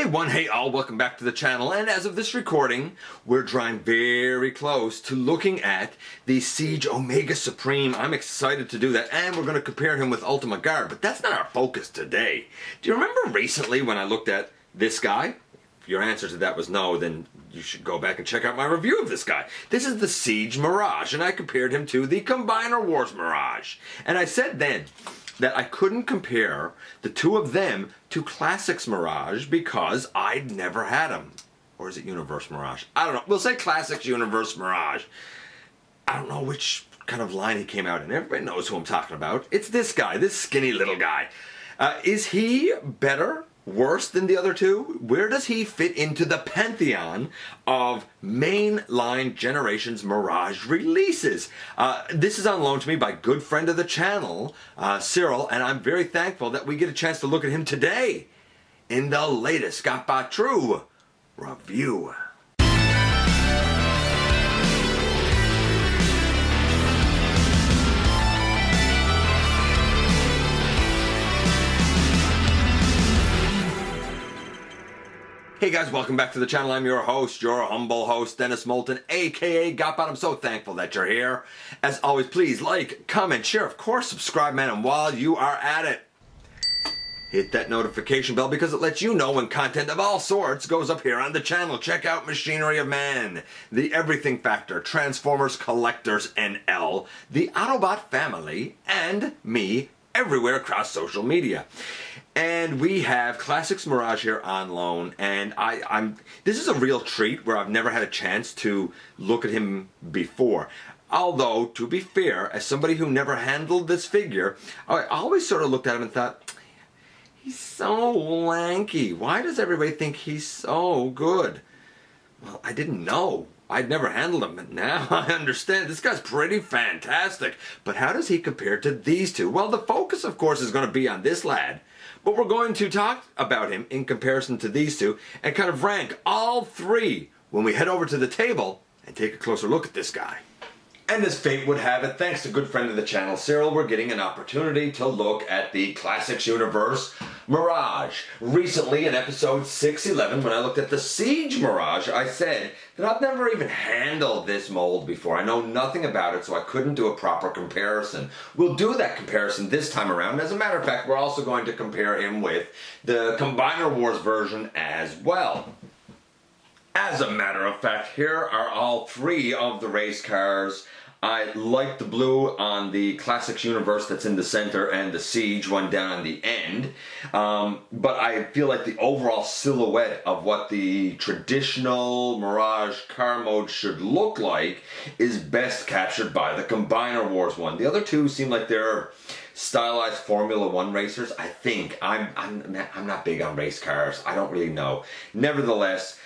Hey all, welcome back to the channel, and as of this recording, we're drawing very close to looking at the Siege Omega Supreme. I'm excited to do that, and we're going to compare him with Ultima Guard, but that's not our focus today. Do you remember recently when I looked at this guy? If your answer to that was no, then you should go back and check out my review of this guy. This is the Siege Mirage, and I compared him to the Combiner Wars Mirage. And I said then that I couldn't compare the two of them to Classics Mirage because I'd never had them. Or is it Universe Mirage? I don't know. We'll say Classics Universe Mirage. I don't know which kind of line he came out in. Everybody knows who I'm talking about. It's this guy, this skinny little guy. Is he better? Worse than the other two? Where does he fit into the pantheon of mainline Generations Mirage releases? This is on loan to me by a good friend of the channel, Cyril, and I'm very thankful that we get a chance to look at him today in the latest GotBot True review. Hey guys, welcome back to the channel. I'm your host, your humble host, Dennis Moulton, aka GotBot. I'm so thankful that you're here. As always, please like, comment, share, of course, subscribe, man, and while you are at it, hit that notification bell because it lets you know when content of all sorts goes up here on the channel. Check out Machinery of Man, The Everything Factor, Transformers Collectors NL, The Autobot Family, and me everywhere across social media. And we have Classics Mirage here on loan, and this is a real treat where I've never had a chance to look at him before. Although, to be fair, as somebody who never handled this figure, I always sort of looked at him and thought, he's so lanky. Why does everybody think he's so good? Well, I didn't know. I'd never handled him, and now I understand. This guy's pretty fantastic. But how does he compare to these two? Well, the focus, of course, is going to be on this lad. But we're going to talk about him in comparison to these two and kind of rank all three when we head over to the table and take a closer look at this guy. And as fate would have it, thanks to a good friend of the channel, Cyril, we're getting an opportunity to look at the Classics Universe Mirage. Recently, in episode 611, when I looked at the Siege Mirage, I said that I've never even handled this mold before. I know nothing about it, so I couldn't do a proper comparison. We'll do that comparison this time around. As a matter of fact, we're also going to compare him with the Combiner Wars version as well. As a matter of fact, here are all three of the race cars. I like the blue on the Classics Universe that's in the center and the Siege one down on the end. But I feel like the overall silhouette of what the traditional Mirage car mode should look like is best captured by the Combiner Wars one. The other two seem like they're stylized Formula One racers. I think. I'm not big on race cars. I don't really know. Nevertheless,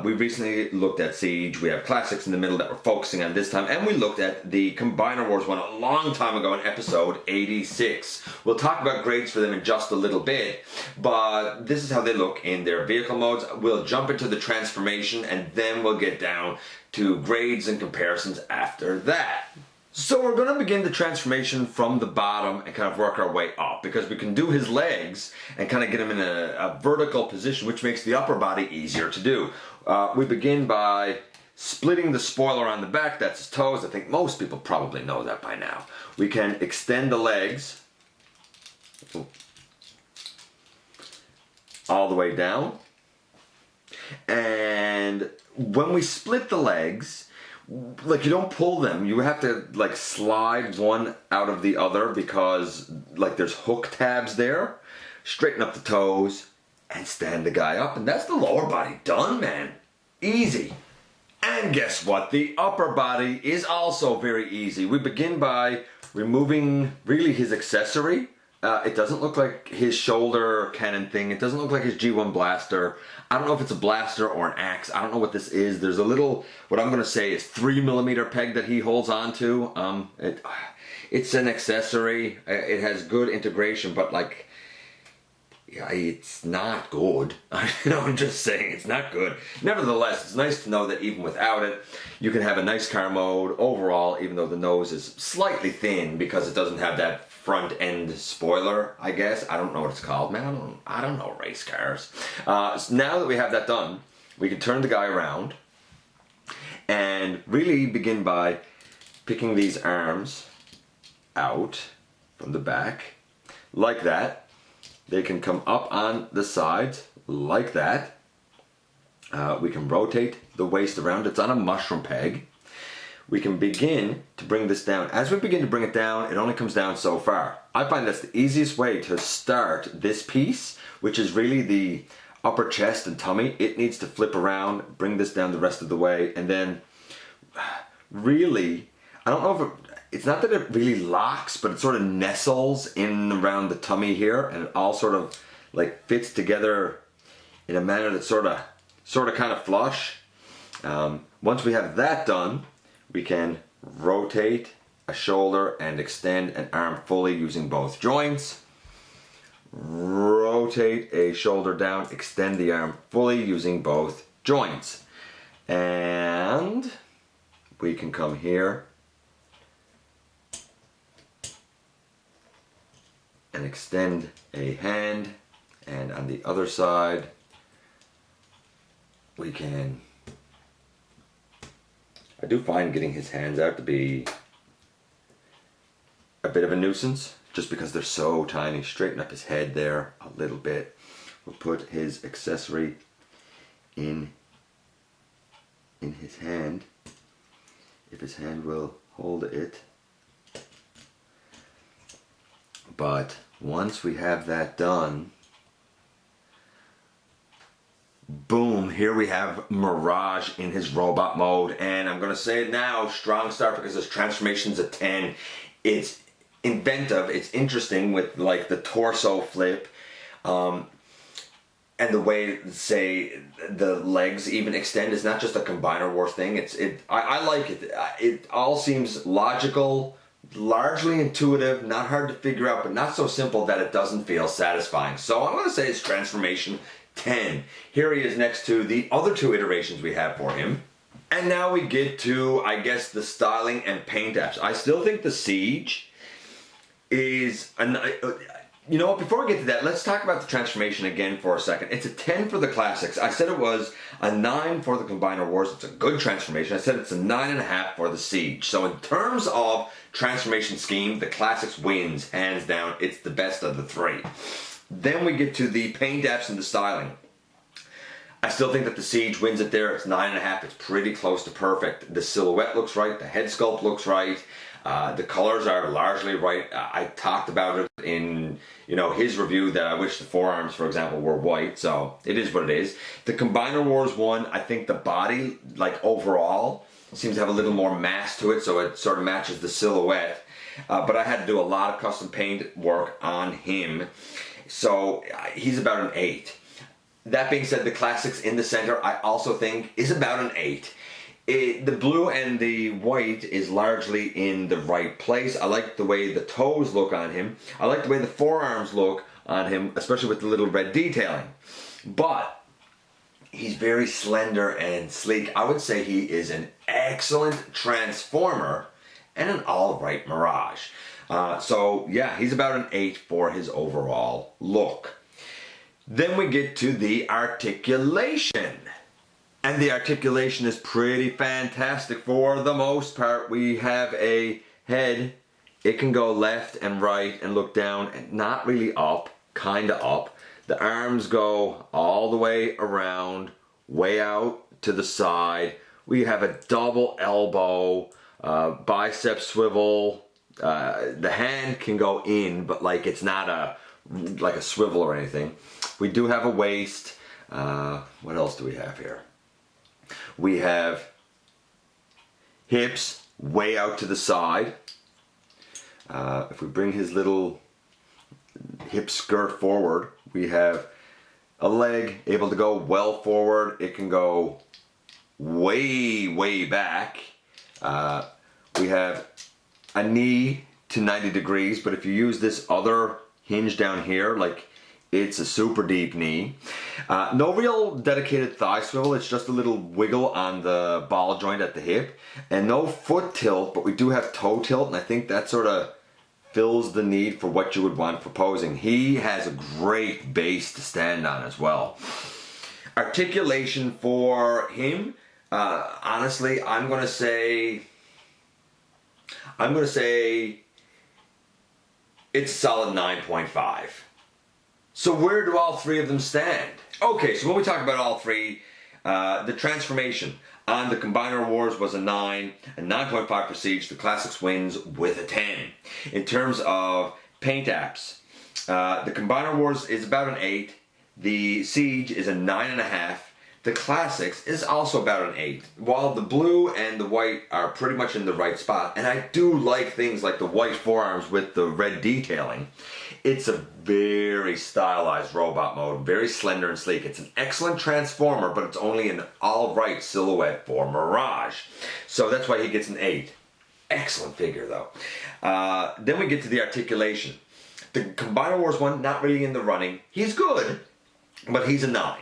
we recently looked at Siege. We have Classics in the middle that we're focusing on this time, and we looked at the Combiner Wars one a long time ago in episode 86. We'll talk about grades for them in just a little bit, but this is how they look in their vehicle modes. We'll jump into the transformation, and then we'll get down to grades and comparisons after that. So we're going to begin the transformation from the bottom and kind of work our way up, because we can do his legs and kind of get him in a vertical position, which makes the upper body easier to do. We begin by splitting the spoiler on the back. That's his toes. I think most people probably know that by now. We can extend the legs all the way down. And when we split the legs, like, you don't pull them, you have to like slide one out of the other because like there's hook tabs there. Straighten up the toes and stand the guy up, and that's the lower body done, man. Easy. And guess what? The upper body is also very easy. We begin by removing really his accessory. It doesn't look like his shoulder cannon thing. It doesn't look like his G1 blaster. I don't know if it's a blaster or an axe. I don't know what this is. There's a little, what I'm going to say is 3mm peg that he holds on to. It's an accessory. It has good integration, but like, yeah, it's not good. I'm just saying it's not good. Nevertheless, it's nice to know that even without it, you can have a nice car mode overall, even though the nose is slightly thin because it doesn't have that front end spoiler, I guess. I don't know what it's called, man. I don't know race cars. So now that we have that done, we can turn the guy around and really begin by picking these arms out from the back like that. They can come up on the sides like that. We can rotate the waist around. It's on a mushroom peg. We can begin to bring this down. As we begin to bring it down, it only comes down so far. I find that's the easiest way to start this piece, which is really the upper chest and tummy. It needs to flip around, bring this down the rest of the way, and then really, I don't know if it's not that it really locks, but it sort of nestles in around the tummy here, and it all sort of like fits together in a manner that's sort of kind of flush. Once we have that done, we can rotate a shoulder and extend an arm fully using both joints. Rotate a shoulder down, extend the arm fully using both joints. And we can come here and extend a hand, and on the other side we can, I do find getting his hands out to be a bit of a nuisance just because they're so tiny. Straighten up his head there a little bit. We'll put his accessory in his hand, if his hand will hold it. But once we have that done, boom, here we have Mirage in his robot mode. And I'm going to say it now, strong start, because this transformation's a 10. It's inventive, it's interesting with like the torso flip, and the way, say, the legs even extend is not just a Combiner Wars thing. I like it. It all seems logical, largely intuitive, not hard to figure out, but not so simple that it doesn't feel satisfying. So I'm going to say it's transformation 10. Here he is next to the other two iterations we have for him. And now we get to, I guess, the styling and paint apps. I still think the Siege is, you know what, before we get to that, let's talk about the transformation again for a second. It's a 10 for the Classics. I said it was a 9 for the Combiner Wars. It's a good transformation. I said it's a 9.5 for the Siege. So in terms of transformation scheme, the Classics wins, hands down. It's the best of the three. Then we get to the paint apps and the styling. I still think that the Siege wins it there. It's 9.5. It's pretty close to perfect. The silhouette looks right. The head sculpt looks right. The colors are largely right. I talked about it in, you know, his review that I wish the forearms, for example, were white. So it is what it is. The Combiner Wars one, I think the body, like overall, seems to have a little more mass to it, so it sort of matches the silhouette. But I had to do a lot of custom paint work on him. So he's about an 8. That being said, the Classics in the center, I also think, is about an 8. The blue and the white is largely in the right place. I like the way the toes look on him. I like the way the forearms look on him, especially with the little red detailing. But he's very slender and sleek. I would say he is an excellent Transformer and an alright Mirage. So yeah, he's about an 8 for his overall look. Then we get to the articulation. And the articulation is pretty fantastic for the most part. We have a head. It can go left and right and look down and not really up, kind of up. The arms go all the way around, way out to the side. We have a double elbow, bicep swivel. The hand can go in, but like it's not like a swivel or anything. We do have a waist. What else do we have here? We have hips way out to the side. If we bring his little hip skirt forward, we have a leg able to go well forward. It can go way, way back. We have a knee to 90 degrees, but if you use this other hinge down here, like it's a super deep knee. No real dedicated thigh swivel, it's just a little wiggle on the ball joint at the hip. And no foot tilt, but we do have toe tilt, and I think that sort of fills the need for what you would want for posing. He has a great base to stand on as well. Articulation for him, honestly, I'm gonna say it's a solid 9.5. So where do all three of them stand? Okay, so when we talk about all three, the transformation on the Combiner Wars was a 9, a 9.5 for Siege. The Classics wins with a 10. In terms of paint apps, the Combiner Wars is about an 8. The Siege is a 9.5. The Classics is also about an 8. While the blue and the white are pretty much in the right spot, and I do like things like the white forearms with the red detailing, it's a very stylized robot mode, very slender and sleek. It's an excellent Transformer, but it's only an alright silhouette for Mirage. So that's why he gets an 8. Excellent figure though. Then we get to the articulation. The Combiner Wars one, not really in the running. He's good, but he's a 9.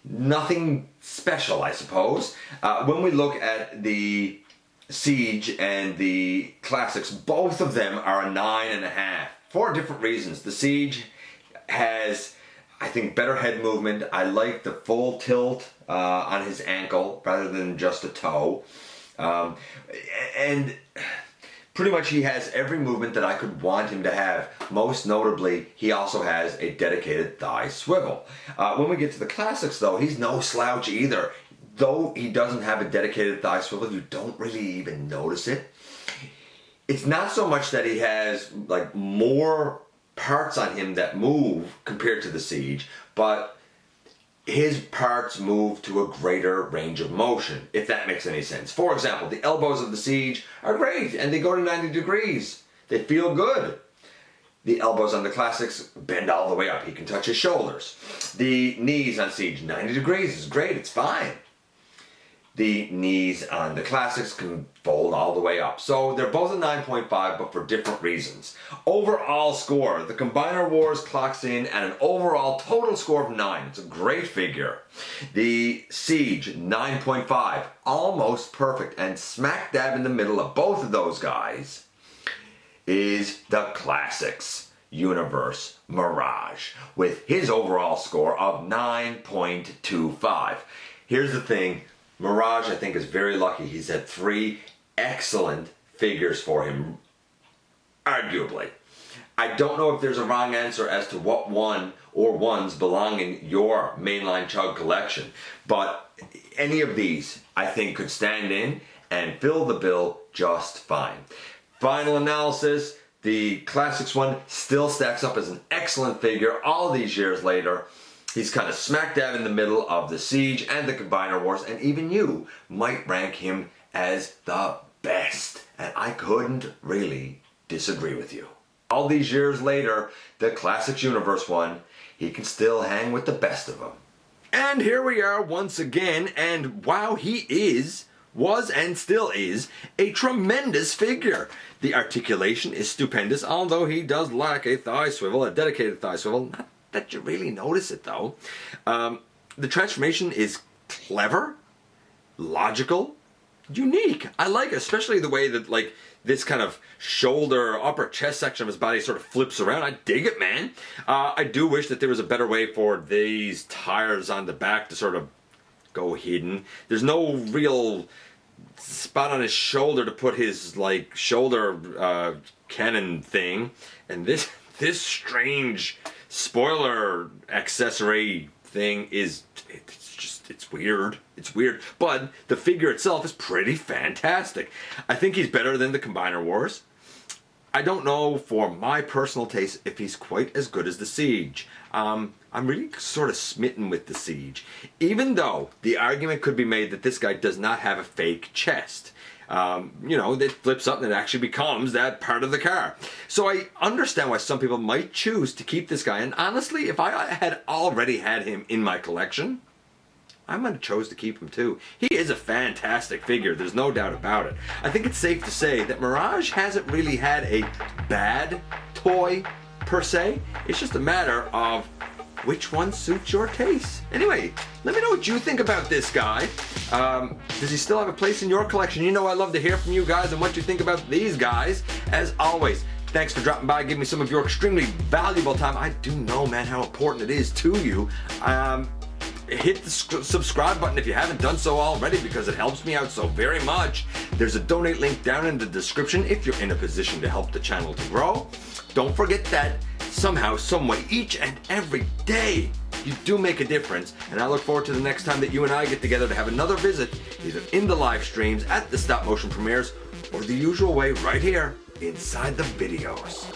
Nothing special, I suppose. When we look at the Siege and the Classics, both of them are a 9.5 for different reasons. The Siege has, I think, better head movement. I like the full tilt on his ankle rather than just a toe. And pretty much he has every movement that I could want him to have. Most notably, he also has a dedicated thigh swivel. When we get to the Classics though, he's no slouch either. Though he doesn't have a dedicated thigh swivel, you don't really even notice it. It's not so much that he has like more parts on him that move compared to the Siege, but his parts move to a greater range of motion, if that makes any sense. For example, the elbows of the Siege are great and they go to 90 degrees. They feel good. The elbows on the Classics bend all the way up. He can touch his shoulders. The knees on Siege, 90 degrees is great, it's fine. The knees on the Classics can fold all the way up. So they're both a 9.5, but for different reasons. Overall score, the Combiner Wars clocks in at an overall total score of 9. It's a great figure. The Siege, 9.5, almost perfect. And smack dab in the middle of both of those guys is the Classics Universe Mirage, with his overall score of 9.25. Here's the thing. Mirage, I think, is very lucky. He's had 3 excellent figures for him, arguably. I don't know if there's a wrong answer as to what one or ones belong in your mainline Chug collection, but any of these, I think, could stand in and fill the bill just fine. Final analysis, the Classics one still stacks up as an excellent figure all these years later. He's kind of smack dab in the middle of the Siege and the Combiner Wars, and even you might rank him as the best. And I couldn't really disagree with you. All these years later, the Classics Universe one, he can still hang with the best of them. And here we are once again, and wow, he was and still is a tremendous figure. The articulation is stupendous, although he does lack a thigh swivel, a dedicated thigh swivel. Not that you really notice it though. The transformation is clever, logical, unique. I like especially the way that like this kind of shoulder, upper chest section of his body sort of flips around. I dig it, man. I do wish that there was a better way for these tires on the back to sort of go hidden. There's no real spot on his shoulder to put his like shoulder cannon thing, and this strange spoiler accessory thing is it's weird. It's weird, but the figure itself is pretty fantastic. I think he's better than the Combiner Wars. I don't know, for my personal taste, if he's quite as good as the Siege. I'm really sort of smitten with the Siege, even though the argument could be made that this guy does not have a fake chest. You know, that flips up and it actually becomes that part of the car. So I understand why some people might choose to keep this guy, and honestly, if I had already had him in my collection, I might have chose to keep him too. He is a fantastic figure, there's no doubt about it. I think it's safe to say that Mirage hasn't really had a bad toy per se. It's just a matter of which one suits your taste. Anyway, let me know what you think about this guy. Does he still have a place in your collection? You know I love to hear from you guys and what you think about these guys. As always, Thanks for dropping by, giving me some of your extremely valuable time. I do know, man, how important it is to you. Hit the subscribe button if you haven't done so already, because it helps me out so very much. There's a donate link down in the description if you're in a position to help the channel to grow. Don't forget that somehow, someway, each and every day, you do make a difference, and I look forward to the next time that you and I get together to have another visit, either in the live streams, at the stop motion premieres, or the usual way right here inside the videos.